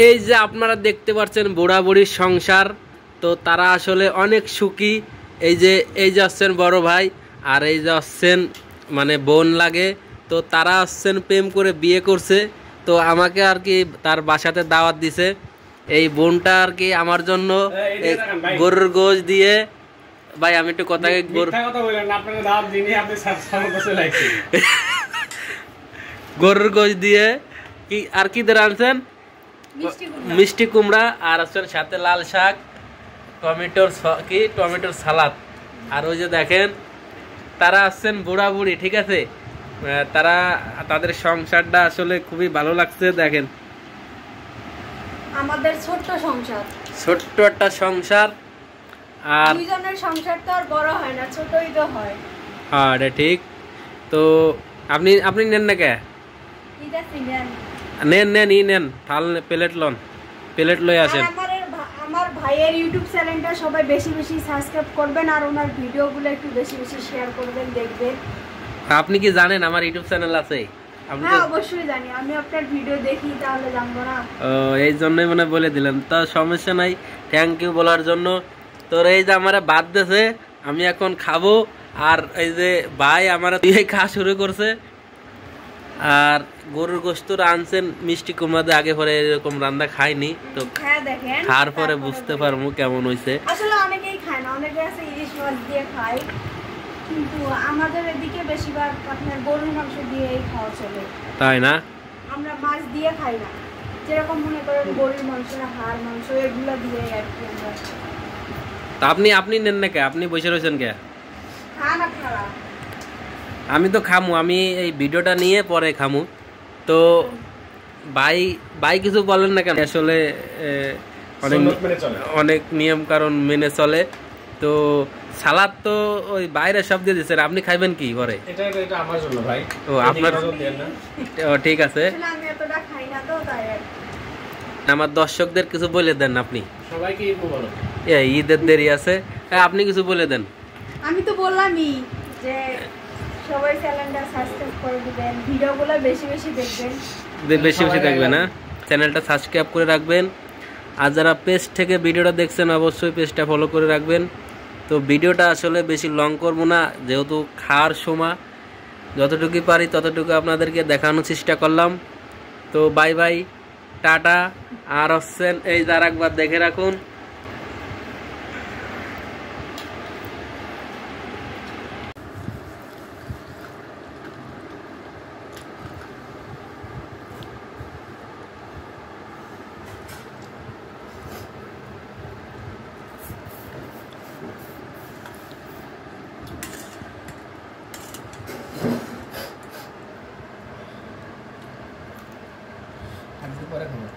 এই যে আপনারা দেখতে পাচ্ছেন বুড়া বুড়ির সংসার, তো তারা আসলে অনেক সুখী। এই যে আসছেন বড় ভাই, আর এই যে আসছেন মানে বোন লাগে, তো তারা আসছেন প্রেম করে বিয়ে করছে। তো আমাকে আর কি তার বাসাতে দাওয়াত দিছে। এই বোনটা আর কি আমার জন্য গরুর গোশ দিয়ে, ভাই আমি একটু কথা গরুর গোশ দিয়ে কি আর কি ধরে আনছেন, মিষ্টি কুমড়া, আর আসছেন সাথে লাল শাক, টমেটোর সালাদ। আর ওই যে দেখেন তারা আসছেন বুড়া বুড়ি, ঠিক আছে, তারা তাদের সংসারটা আসলে খুবই ভালো লাগছে। দেখেন আমাদের ছোট্ট সংসার, ছোট্ট একটা সংসার, আর দুইজনের সংসার তো আর বড় হয় না, ছোটই তো হয়। হ্যাঁ এটা ঠিক। তো আপনি নেন না কে? নেন থাল প্লেট লন, প্লেট লই আসেন। আমার ভাইয়ের ইউটিউব চ্যানেলটা সবাই বেশি বেশি সাবস্ক্রাইব করবেন, আর ওনার ভিডিওগুলো একটু বেশি বেশি শেয়ার করবেন, দেখবেন। আপনি কি জানেন আমার ইউটিউব চ্যানেল আছে? হ্যাঁ অবশ্যই জানি, আমি আপনার ভিডিও দেখি, তাহলে জানবো না? এই জন্যই মনে বলে দিলাম, তা সমস্যা নাই, থ্যাংক ইউ বলার জন্য। তোর এই যে আমার বাদ দিয়েছে, আমি এখন খাবো। আর এই যে ভাই আমার খাওয়া শুরু করছে, আর গরুর গোশত আনছেন মিষ্টি কুমড়া দিয়ে, আগে পরে এরকম রান্না খাইনি, তো খাওয়ার পরে বুঝতে পারবো কেমন হয়েছে। আসলে অনেকেই খায় না, অনেকে আছে ইলিশ মাছ দিয়ে খায়, কিন্তু আমাদের এদিকে বেশিরভাগ আপনার গরুর মাংস দিয়েই খাওয়া চলে। তাই না? আমরা মাছ দিয়ে খাই না, যেরকম মনে করেন গরুর মাংস, হাড় মাংস, এগুলো দিয়ে আর কি আমরা। তা আপনি নেন না কে? আপনি বসে রয়েছেন কে? আমি তো খামু, আমি এই ভিডিওটা নিয়ে পরে খামু। তো ভাই কিছু বলেন না কেন? আসলে অনেক নিয়ম কারণ মেনে চলে। তো সালাদ তো ওই বাইরে সব দিয়ে দিচ্ছেন, আপনি খাইবেন কি করে? এটা আমার জন্য ভাই। ও আপনার, ঠিক আছে। আমি এতটা খাই না তো, তাই আমার দর্শকদের কিছু বলে দেন আপনি। সবাইকে বলো, ঈদের দেরি আছে, আপনি কিছু বলে দেন। আমি তো বললামই যে সবাই চ্যানেলটা সাবস্ক্রাইব করে দিবেন, ভিডিওগুলো বেশি বেশি দেখবেন, বেশি বেশি দেখবেন, না চ্যানেলটা সাবস্ক্রাইব করে রাখবেন। আর যারা পেজ থেকে ভিডিওটা দেখছেন অবশ্যই পেজটা ফলো করে রাখবেন। তো ভিডিওটা আসলে বেশি লং করবো না, যেহেতু খাওয়ার সময় যতটুকু পারি ততটুকু আপনাদেরকে দেখানোর চেষ্টা করলাম। তো বাই বাই, টাটা। আর হচ্ছেন এই যারা একবার দেখে রাখুন। পরে খাবো।